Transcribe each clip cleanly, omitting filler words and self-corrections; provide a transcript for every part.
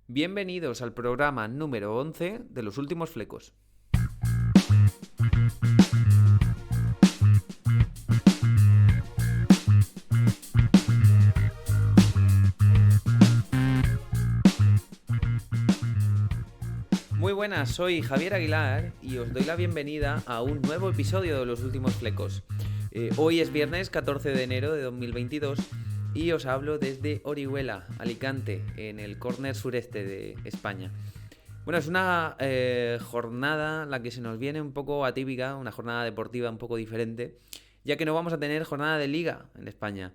Bienvenidos al programa número 11 de Los Últimos Flecos. Muy buenas, soy Javier Aguilar y os doy la bienvenida a un nuevo episodio de Los Últimos Flecos. Hoy es viernes 14 de enero de 2022 y os hablo desde Orihuela, Alicante, en el córner sureste de España. Bueno, es una jornada la que se nos viene un poco atípica, una jornada deportiva un poco diferente, ya que no vamos a tener jornada de liga en España.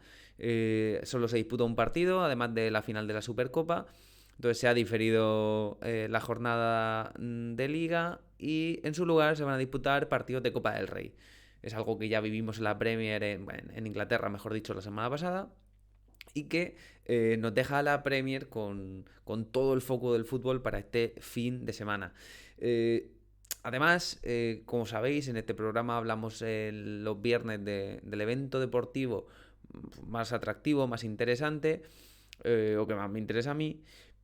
Solo se disputa un partido, además de la final de la Supercopa. Entonces se ha diferido la jornada de liga y en su lugar se van a disputar partidos de Copa del Rey. Es algo que ya vivimos en la Premier, en Inglaterra, mejor dicho, la semana pasada, y que nos deja a la Premier con todo el foco del fútbol para este fin de semana. Además, como sabéis, en este programa hablamos los viernes del evento deportivo más atractivo, más interesante, o que más me interesa a mí,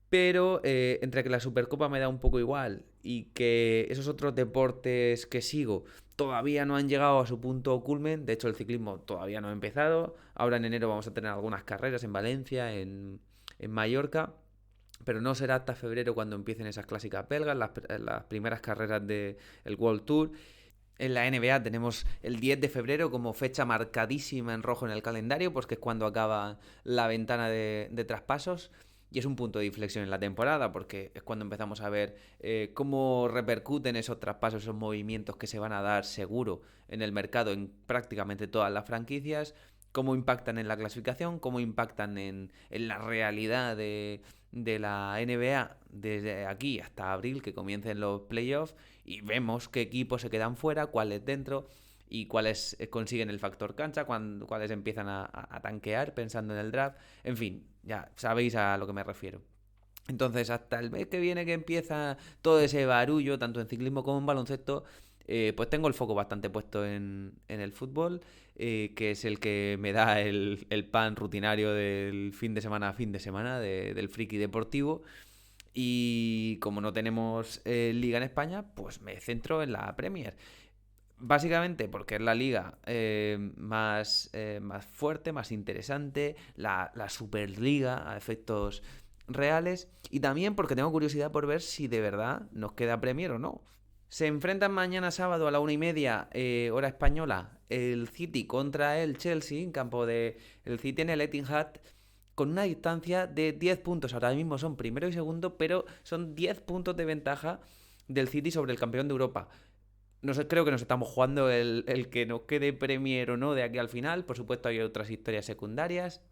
pero entre que la Supercopa me da un poco igual y que esos otros deportes que sigo todavía no han llegado a su punto culmen. De hecho, el ciclismo todavía no ha empezado. Ahora en enero vamos a tener algunas carreras en Valencia, en Mallorca, pero no será hasta febrero cuando empiecen esas clásicas belgas, las primeras carreras del World Tour. En la NBA tenemos el 10 de febrero como fecha marcadísima en rojo en el calendario, pues que es cuando acaba la ventana de traspasos. Y es un punto de inflexión en la temporada, porque es cuando empezamos a ver cómo repercuten esos traspasos, esos movimientos que se van a dar seguro en el mercado en prácticamente todas las franquicias, cómo impactan en la clasificación, cómo impactan en la realidad de la NBA desde aquí hasta abril, que comiencen los playoffs, y vemos qué equipos se quedan fuera, cuáles dentro y cuáles consiguen el factor cancha, cuáles empiezan a tanquear pensando en el draft. En fin, ya sabéis a lo que me refiero. Entonces, hasta el mes que viene que empieza todo ese barullo, tanto en ciclismo como en baloncesto, pues tengo el foco bastante puesto en el fútbol, que es el que me da el pan rutinario del fin de semana a fin de semana, del friki deportivo. Y como no tenemos liga en España, pues me centro en la Premier. Básicamente porque es la liga más fuerte, más interesante, la Superliga a efectos reales, y también porque tengo curiosidad por ver si de verdad nos queda Premier o no. Se enfrentan mañana sábado a la 1:30, hora española, el City contra el Chelsea, en campo de el City en el Etihad, con una distancia de 10 puntos. Ahora mismo son primero y segundo, pero son 10 puntos de ventaja del City sobre el campeón de Europa. No sé, creo que nos estamos jugando el que nos quede Premier o no de aquí al final. Por supuesto, hay otras historias secundarias.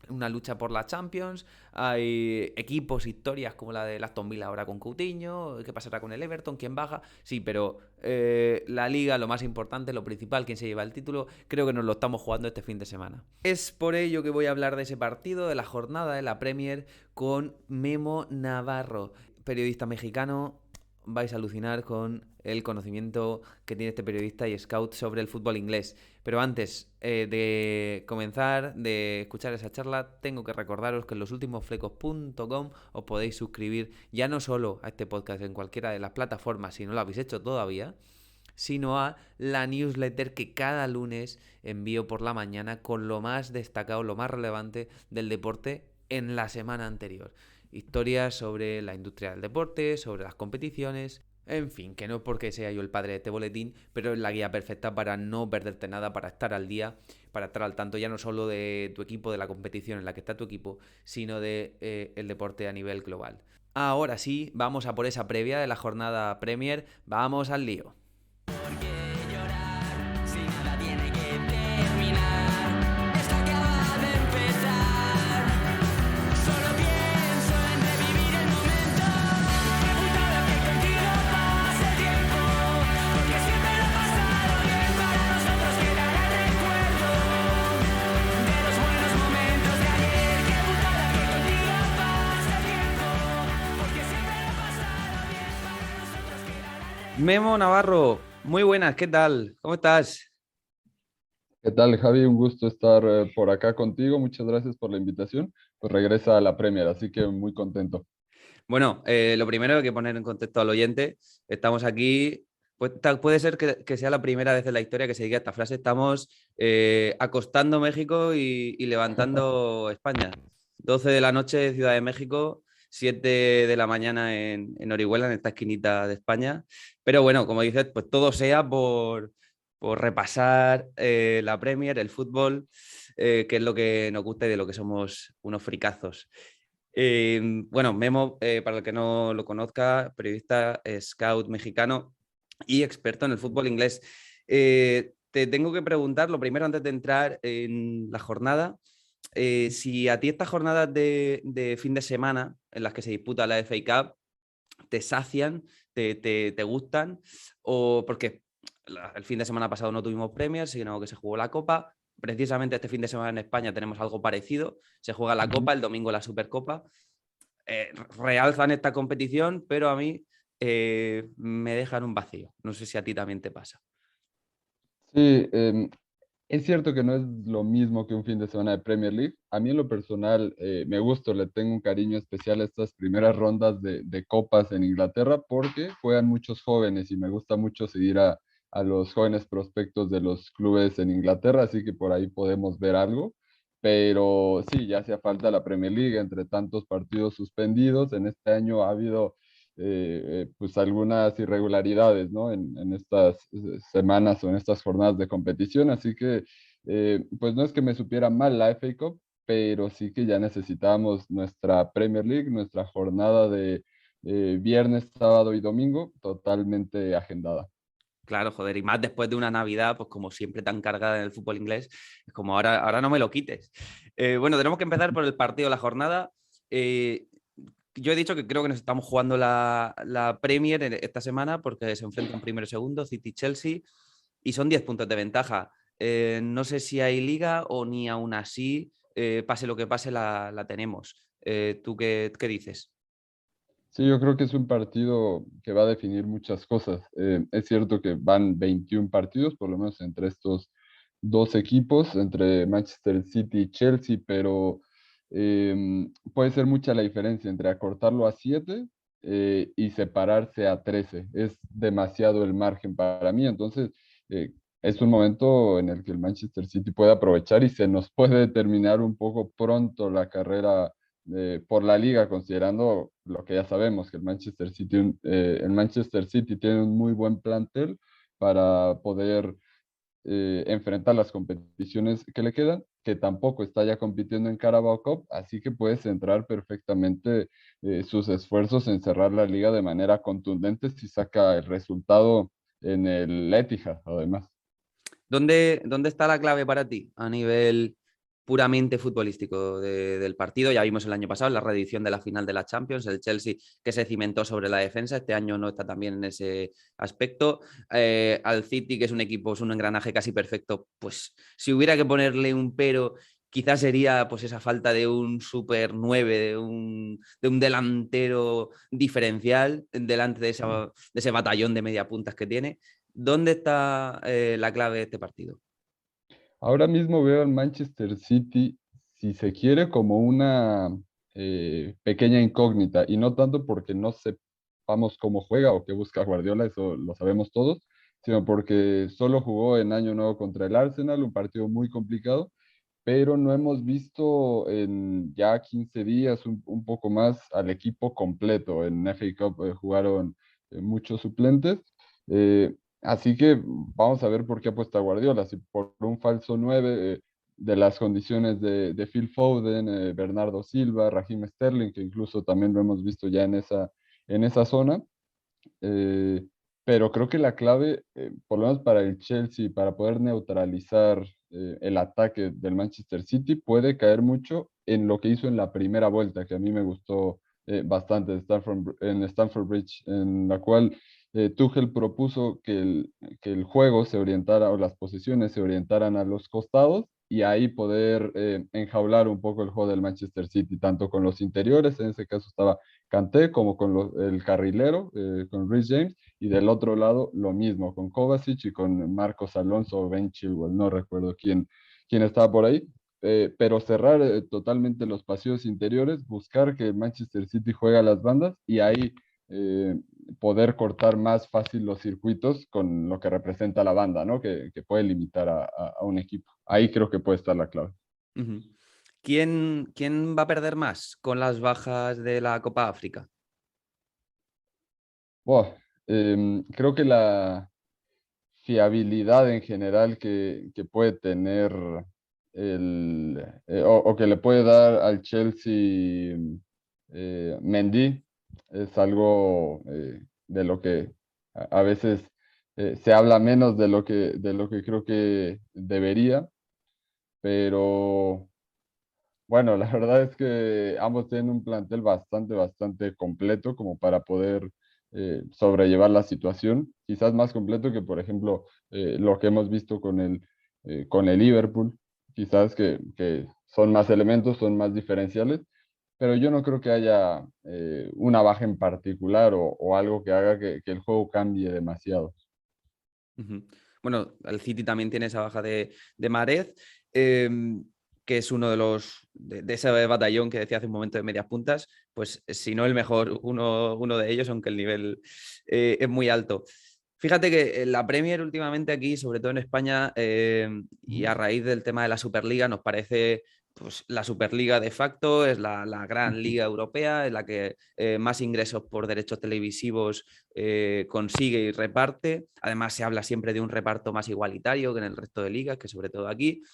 Una lucha por la Champions. Hay equipos, historias como la de Aston Villa ahora con Coutinho. ¿Qué pasará con el Everton? ¿Quién baja? Sí, pero la Liga, lo más importante, lo principal, quién se lleva el título, creo que nos lo estamos jugando este fin de semana. Es por ello que voy a hablar de ese partido, de la jornada de la Premier, con Memo Navarro, periodista mexicano. Vais a alucinar con el conocimiento que tiene este periodista y scout sobre el fútbol inglés. Pero antes de comenzar, de escuchar esa charla, tengo que recordaros que en losultimosflecos.com os podéis suscribir ya no solo a este podcast en cualquiera de las plataformas, si no lo habéis hecho todavía, sino a la newsletter que cada lunes envío por la mañana con lo más destacado, lo más relevante del deporte en la semana anterior. Historias sobre la industria del deporte, sobre las competiciones. En fin, que no es porque sea yo el padre de este boletín, pero es la guía perfecta para no perderte nada, para estar al día, para estar al tanto ya no solo de tu equipo, de la competición en la que está tu equipo, sino de el deporte a nivel global. Ahora sí, vamos a por esa previa de la jornada Premier. Vamos al lío. Memo Navarro, muy buenas, ¿qué tal? ¿Cómo estás? ¿Qué tal, Javi? Un gusto estar por acá contigo. Muchas gracias por la invitación. Pues regresa a la Premier, así que muy contento. Bueno, lo primero hay que poner en contexto al oyente. Estamos aquí, pues, puede ser que sea la primera vez en la historia que se diga esta frase. Estamos acostando México y levantando España. 12 de la noche, Ciudad de México, 7 de la mañana en Orihuela, en esta esquinita de España. Pero bueno, como dices, pues todo sea por repasar la Premier, el fútbol, que es lo que nos gusta y de lo que somos unos fricazos. Bueno, Memo, para el que no lo conozca, periodista, scout mexicano y experto en el fútbol inglés. Te tengo que preguntar, lo primero antes de entrar en la jornada, si a ti estas jornadas de fin de semana en las que se disputa la FA Cup te sacian, te gustan, o porque el fin de semana pasado no tuvimos Premier, sino que se jugó la Copa. Precisamente este fin de semana en España tenemos algo parecido. Se juega la Ujú. Copa, el domingo la Supercopa. Realzan esta competición, pero a mí me dejan un vacío. No sé si a ti también te pasa. Sí, es cierto que no es lo mismo que un fin de semana de Premier League. A mí en lo personal me gusta, le tengo un cariño especial a estas primeras rondas de copas en Inglaterra porque juegan muchos jóvenes y me gusta mucho seguir a los jóvenes prospectos de los clubes en Inglaterra, así que por ahí podemos ver algo. Pero sí, ya hacía falta la Premier League entre tantos partidos suspendidos. En este año ha habido pues algunas irregularidades, ¿no? En estas semanas o en estas jornadas de competición, así que pues no es que me supiera mal la FA Cup, pero sí que ya necesitábamos nuestra Premier League, nuestra jornada de viernes, sábado y domingo totalmente agendada. Claro, joder, y más después de una Navidad, pues como siempre tan cargada en el fútbol inglés, es como ahora no me lo quites. Bueno, tenemos que empezar por el partido de la jornada. Eh, yo he dicho que creo que nos estamos jugando la Premier esta semana porque se enfrentan primero y segundo, City-Chelsea, y son 10 puntos de ventaja. No sé si hay liga o ni aún así, pase lo que pase, la tenemos. ¿Tú qué dices? Sí, yo creo que es un partido que va a definir muchas cosas. Es cierto que van 21 partidos, por lo menos entre estos dos equipos, entre Manchester City y Chelsea, pero puede ser mucha la diferencia entre acortarlo a 7 y separarse a 13. Es demasiado el margen para mí, entonces es un momento en el que el Manchester City puede aprovechar y se nos puede terminar un poco pronto la carrera por la liga, considerando lo que ya sabemos, que el Manchester City tiene un muy buen plantel para poder enfrentar las competiciones que le quedan, que tampoco está ya compitiendo en Carabao Cup, así que puede centrar perfectamente sus esfuerzos en cerrar la liga de manera contundente si saca el resultado en el Etihad, además. ¿Dónde está la clave para ti a nivel puramente futbolístico del partido? Ya vimos el año pasado la reedición de la final de la Champions, el Chelsea que se cimentó sobre la defensa, este año no está tan bien en ese aspecto. Al City, que es un equipo, es un engranaje casi perfecto, pues si hubiera que ponerle un pero, quizás sería pues esa falta de un super 9, de un delantero diferencial delante de ese batallón de media puntas que tiene. ¿Dónde está la clave de este partido? Ahora mismo veo al Manchester City, si se quiere, como una pequeña incógnita, y no tanto porque no sepamos cómo juega o qué busca Guardiola, eso lo sabemos todos, sino porque solo jugó en Año Nuevo contra el Arsenal, un partido muy complicado, pero no hemos visto en ya 15 días, un poco más, al equipo completo. En FA Cup jugaron muchos suplentes. Así que vamos a ver por qué apuesta Guardiola. Si por un falso 9 de las condiciones de Phil Foden, Bernardo Silva, Raheem Sterling, que incluso también lo hemos visto ya en esa zona. Eh, pero creo que la clave, por lo menos para el Chelsea, para poder neutralizar el ataque del Manchester City, puede caer mucho en lo que hizo en la primera vuelta, que a mí me gustó bastante en Stamford Bridge, en la cual Tuchel propuso que el juego se orientara o las posiciones se orientaran a los costados y ahí poder enjaular un poco el juego del Manchester City, tanto con los interiores, en ese caso estaba Kanté, como con el carrilero, con Reece James, y del otro lado lo mismo, con Kovacic y con Marcos Alonso o Ben Chilwell, no recuerdo quién estaba por ahí. pero cerrar totalmente los pasillos interiores, buscar que Manchester City juegue a las bandas y ahí eh, poder cortar más fácil los circuitos con lo que representa la banda, ¿no? Que puede limitar a un equipo. Ahí creo que puede estar la clave. Ujú. ¿Quién va a perder más con las bajas de la Copa África? Buah, creo que la fiabilidad en general que puede tener o que le puede dar al Chelsea Mendy es algo de lo que a veces se habla menos de lo que creo que debería, pero bueno, la verdad es que ambos tienen un plantel bastante completo como para poder sobrellevar la situación. Quizás más completo que, por ejemplo, lo que hemos visto con el Liverpool. Quizás que son más elementos, son más diferenciales, pero yo no creo que haya una baja en particular o algo que haga que el juego cambie demasiado. Ujú. Bueno, el City también tiene esa baja de Mahrez, em, que es uno de ese batallón que decía hace un momento de medias puntas, pues si no el mejor, uno de ellos, aunque el nivel es muy alto. Fíjate que en la Premier últimamente aquí, sobre todo en España, y a raíz del tema de la Superliga, nos parece pues, la Superliga de facto, es la gran liga europea, es la que más ingresos por derechos televisivos consigue y reparte. Además, se habla siempre de un reparto más igualitario que en el resto de ligas, que sobre todo aquí.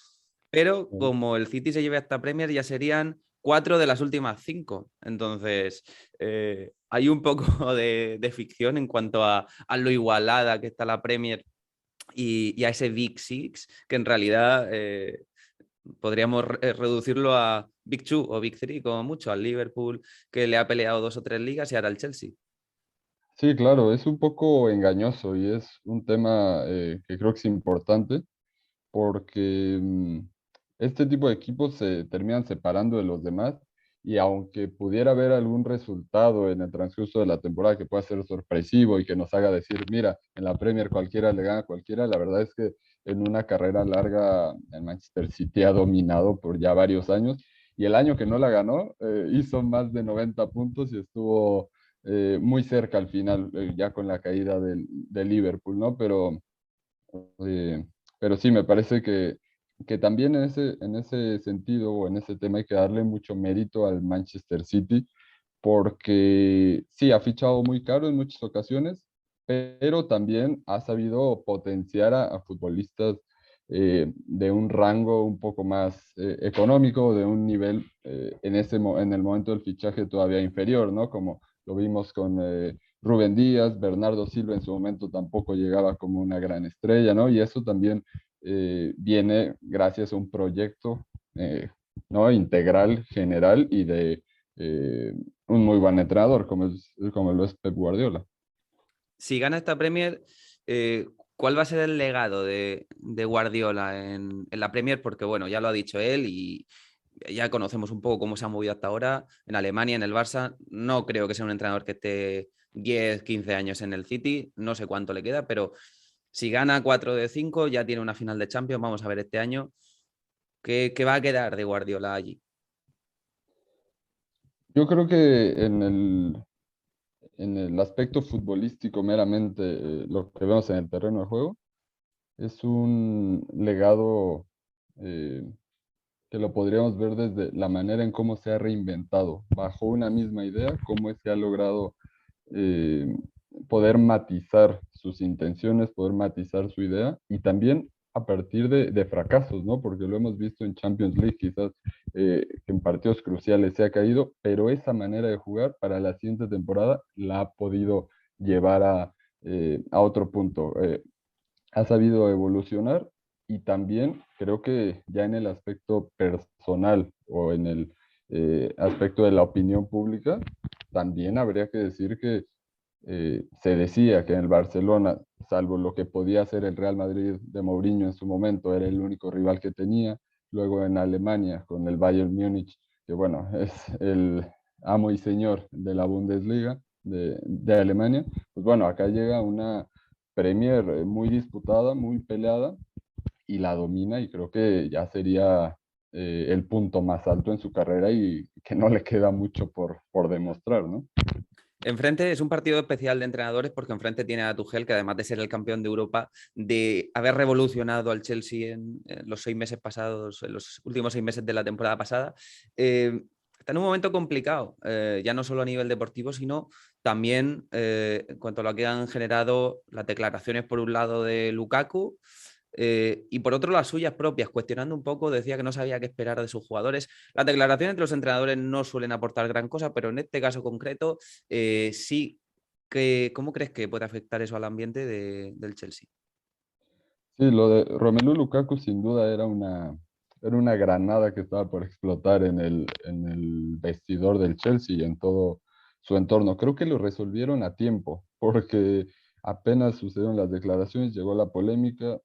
Pero como el City se lleve hasta Premier, ya serían 4 de las últimas 5. Entonces, hay un poco de ficción en cuanto a lo igualada que está la Premier y a ese Big Six, que en realidad podríamos reducirlo a Big Two o Big Three, como mucho, al Liverpool, que le ha peleado 2 o 3 ligas, y ahora al Chelsea. Sí, claro, es un poco engañoso y es un tema que creo que es importante porque este tipo de equipos se terminan separando de los demás y aunque pudiera haber algún resultado en el transcurso de la temporada que pueda ser sorpresivo y que nos haga decir, mira, en la Premier cualquiera le gana a cualquiera, la verdad es que en una carrera larga el Manchester City ha dominado por ya varios años y el año que no la ganó hizo más de 90 puntos y estuvo muy cerca al final, ya con la caída del Liverpool, ¿no? Eh, pero sí, me parece que también en ese sentido o en ese tema hay que darle mucho mérito al Manchester City, porque sí, ha fichado muy caro en muchas ocasiones, pero también ha sabido potenciar a futbolistas de un rango un poco más económico, de un nivel en el momento del fichaje todavía inferior, ¿no? Como lo vimos con Rubén Díaz, Bernardo Silva en su momento tampoco llegaba como una gran estrella, ¿no? Y eso también viene gracias a un proyecto, ¿no? Integral, general y de eh, un muy buen entrenador como lo es Pep Guardiola. Si gana esta Premier, ¿cuál va a ser el legado de Guardiola en la Premier? Porque, bueno, ya lo ha dicho él y ya conocemos un poco cómo se ha movido hasta ahora en Alemania, en el Barça. No creo que sea un entrenador que esté 10, 15 años en el City, no sé cuánto le queda, pero si gana 4 de 5, ya tiene una final de Champions. Vamos a ver este año qué va a quedar de Guardiola allí. Yo creo que en el aspecto futbolístico meramente, lo que vemos en el terreno de juego, es un legado eh, que lo podríamos ver desde la manera en cómo se ha reinventado, bajo una misma idea, cómo es que ha logrado eh, poder matizar sus intenciones, poder matizar su idea y también a partir de fracasos, ¿no? Porque lo hemos visto en Champions League, quizás que en partidos cruciales se ha caído, pero esa manera de jugar para la siguiente temporada la ha podido llevar a otro punto. Ha sabido evolucionar y también creo que ya en el aspecto personal o en el aspecto de la opinión pública, también habría que decir que se decía que en el Barcelona, salvo lo que podía hacer el Real Madrid de Mourinho en su momento, era el único rival que tenía. Luego en Alemania con el Bayern Múnich, que bueno, es el amo y señor de la Bundesliga de Alemania. Pues bueno, acá llega una Premier muy disputada, muy peleada y la domina y creo que ya sería el punto más alto en su carrera y que no le queda mucho por demostrar, ¿no? Enfrente es un partido especial de entrenadores porque enfrente tiene a Tuchel, que además de ser el campeón de Europa, de haber revolucionado al Chelsea en los 6 meses pasados, en los últimos 6 meses de la temporada pasada, está en un momento complicado, ya no solo a nivel deportivo, sino también en cuanto a lo que han generado las declaraciones por un lado de Lukaku. Y por otro, las suyas propias, cuestionando un poco, decía que no sabía qué esperar de sus jugadores. Las declaraciones de los entrenadores no suelen aportar gran cosa, pero en este caso concreto, sí. ¿Cómo crees que puede afectar eso al ambiente del Chelsea? Sí, lo de Romelu Lukaku sin duda era una granada que estaba por explotar en el vestidor del Chelsea y en todo su entorno. Creo que lo resolvieron a tiempo, porque apenas sucedieron las declaraciones, llegó la polémica,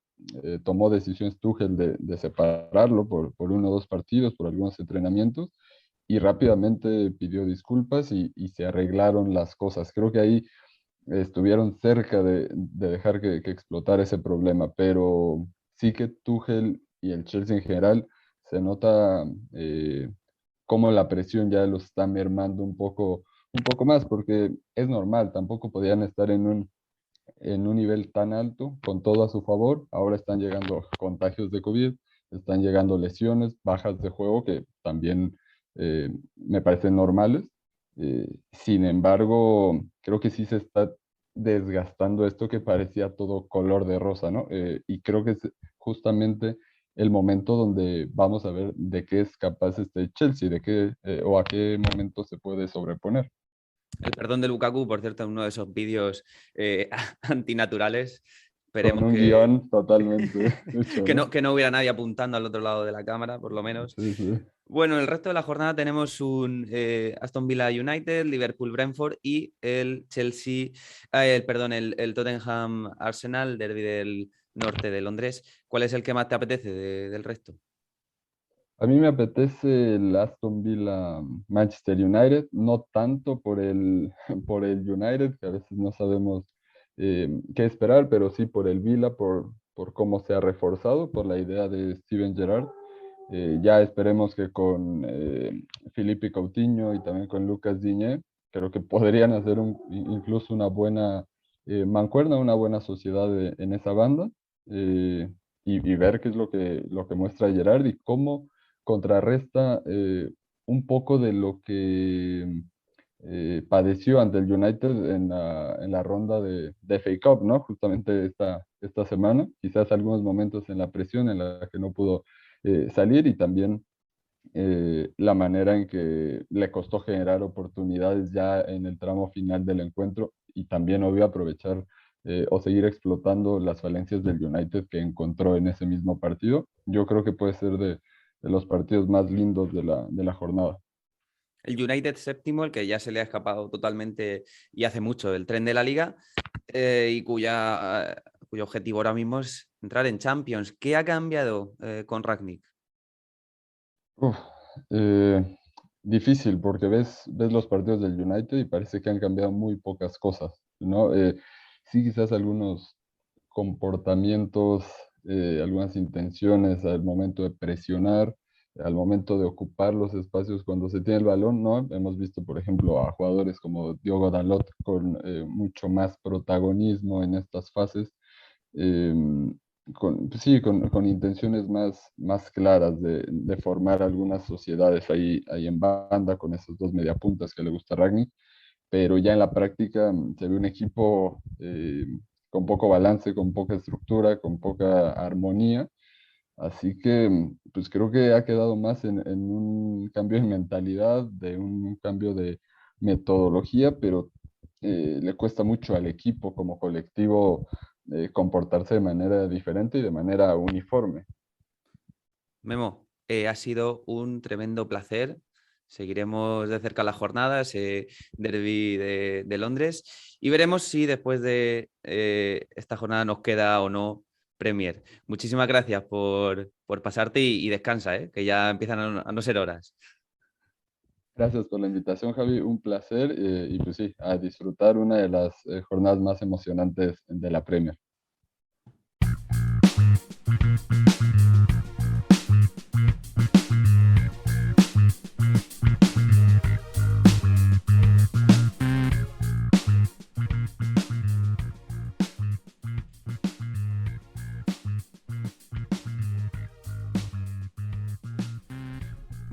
tomó decisiones Tuchel de separarlo por 1 o 2 partidos, por algunos entrenamientos, y rápidamente pidió disculpas y se arreglaron las cosas. Creo que ahí estuvieron cerca de dejar que explotara ese problema, pero sí que Tuchel y el Chelsea en general se nota cómo la presión ya los está mermando un poco más, porque es normal, tampoco podían estar en un nivel tan alto con todo a su favor. Ahora están llegando contagios de COVID, están llegando lesiones, bajas de juego que también me parecen normales. Sin embargo, creo que sí se está desgastando esto que parecía todo color de rosa, ¿no? Y creo que es justamente el momento donde vamos a ver de qué es capaz este Chelsea, o a qué momento se puede sobreponer. El perdón de Lukaku, por cierto, en uno de esos vídeos antinaturales. Con Esperemos un que, guión totalmente hecho, ¿no? que no hubiera nadie apuntando al otro lado de la cámara, por lo menos. Sí, sí. Bueno, el resto de la jornada tenemos un Aston Villa United, Liverpool Brentford y el Chelsea, perdón, el Tottenham Arsenal, derbi del norte de Londres. ¿Cuál es el que más te apetece del resto? A mí me apetece el Aston Villa Manchester United, no tanto por el, por el United, que a veces no sabemos qué esperar, pero sí por el Villa, por cómo se ha reforzado, por la idea de Steven Gerrard. Ya esperemos que con Felipe Coutinho y también con Lucas Digne, creo que podrían hacer incluso una buena mancuerna, una buena sociedad en esa banda, eh, y ver qué es lo que muestra Gerrard y cómo contrarresta un poco de lo que padeció ante el United en la ronda de FA Cup, ¿no? Justamente esta semana, quizás algunos momentos en la presión en la que no pudo salir, y también la manera en que le costó generar oportunidades ya en el tramo final del encuentro, y también obvio aprovechar o seguir explotando las falencias del United que encontró en ese mismo partido. Yo creo que puede ser de los partidos más lindos de la jornada. El United séptimo, el que ya se le ha escapado totalmente y hace mucho del tren de la liga, y cuyo objetivo ahora mismo es entrar en Champions. ¿Qué ha cambiado con Ragnick? Uf, eh, difícil porque ves los partidos del United y parece que han cambiado muy pocas cosas, ¿no? Sí, quizás algunos comportamientos, algunas intenciones al momento de presionar, al momento de ocupar los espacios cuando se tiene el balón, ¿no? Hemos visto, por ejemplo, a jugadores como Diogo Dalot con mucho más protagonismo en estas fases, pues sí, con intenciones más claras de formar algunas sociedades ahí en banda con esos dos mediapuntas que le gusta a Ragnick, pero ya en la práctica se ve un equipo con poco balance, con poca estructura, con poca armonía. Así que pues creo que ha quedado más en un cambio de mentalidad, de un cambio de metodología, pero le cuesta mucho al equipo como colectivo comportarse de manera diferente y de manera uniforme. Memo, ha sido un tremendo placer. Seguiremos de cerca la jornada, ese derby de Londres, y veremos si después de esta jornada nos queda o no Premier. Muchísimas gracias por pasarte y descansa, que ya empiezan a no ser horas. Gracias por la invitación, Javi. Un placer, y pues sí, a disfrutar una de las jornadas más emocionantes de la Premier.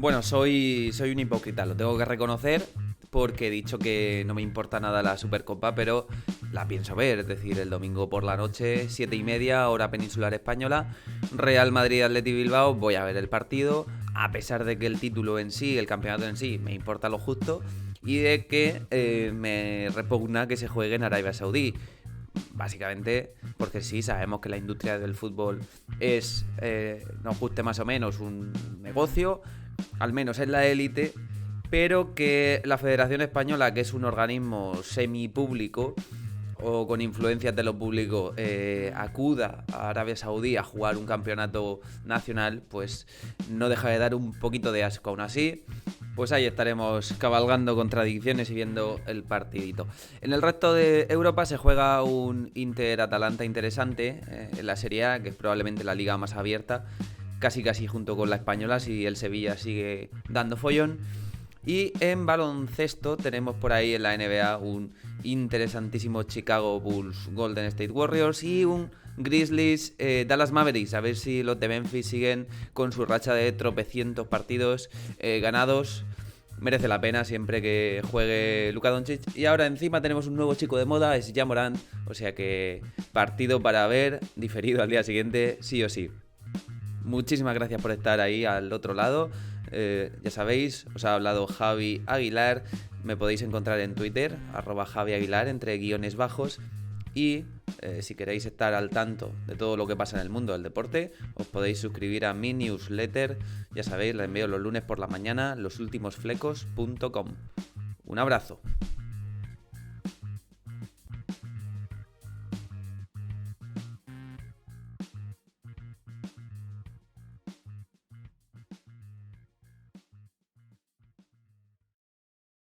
Bueno, soy un hipócrita, lo tengo que reconocer, porque he dicho que no me importa nada la Supercopa, pero la pienso ver. Es decir, el domingo por la noche, 7:30, hora peninsular española, Real Madrid-Athletic Bilbao, voy a ver el partido, a pesar de que el título en sí, el campeonato en sí, me importa lo justo, y de que me repugna que se juegue en Arabia Saudí. Básicamente porque sí, sabemos que la industria del fútbol es, nos guste más o menos, un negocio, al menos en la élite, pero que la Federación Española, que es un organismo semipúblico o con influencias de lo público, acuda a Arabia Saudí a jugar un campeonato nacional, pues no deja de dar un poquito de asco. Aún así, pues ahí estaremos cabalgando contradicciones y viendo el partidito. En el resto de Europa se juega un Inter-Atalanta interesante en la Serie A, que es probablemente la liga más abierta, casi junto con la española, si el Sevilla sigue dando follón. Y en baloncesto tenemos por ahí en la NBA un interesantísimo Chicago Bulls Golden State Warriors y un Grizzlies Dallas Mavericks. A ver si los de Memphis siguen con su racha de tropecientos partidos ganados. Merece la pena siempre que juegue Luka Doncic. Y ahora encima tenemos un nuevo chico de moda, es Ja Morant. O sea que partido para ver, diferido al día siguiente, sí o sí. Muchísimas gracias por estar ahí al otro lado. Ya sabéis, os ha hablado Javi Aguilar. Me podéis encontrar en Twitter, @Javi Aguilar, entre guiones bajos. Y si queréis estar al tanto de todo lo que pasa en el mundo del deporte, os podéis suscribir a mi newsletter. Ya sabéis, la envío los lunes por la mañana, losultimosflecos.com. Un abrazo.